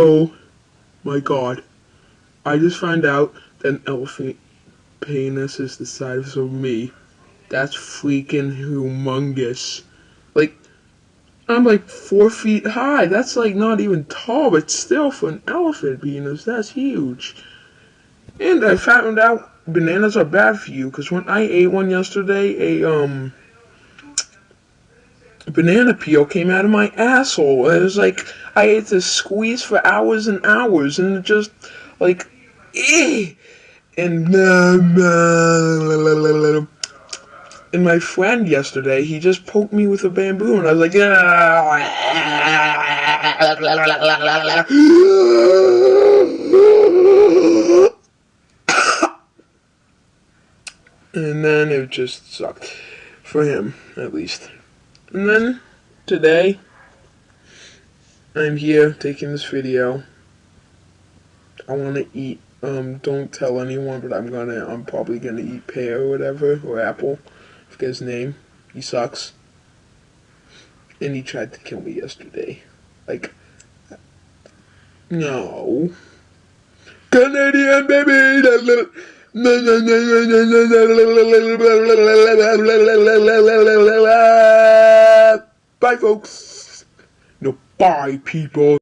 Oh my god. I just found out that an elephant penis is the size of me. That's freaking humongous. Like, I'm like 4 feet high. That's like not even tall, but still for an elephant penis, that's huge. And I found out bananas are bad for you, because when I ate one yesterday, a banana peel came out of my asshole. It was like I ate this squeeze for hours and hours, and it just like, eh. And my friend yesterday, he just poked me with a bamboo, and I was like, and then it just sucked for him, at least. And then today, I'm here taking this video. I want to eat. Don't tell anyone, but I'm probably gonna eat pear or whatever, or apple. I forget his name. He sucks. And he tried to kill me yesterday. Like, no. Canadian baby! Bye, folks. No, bye, people.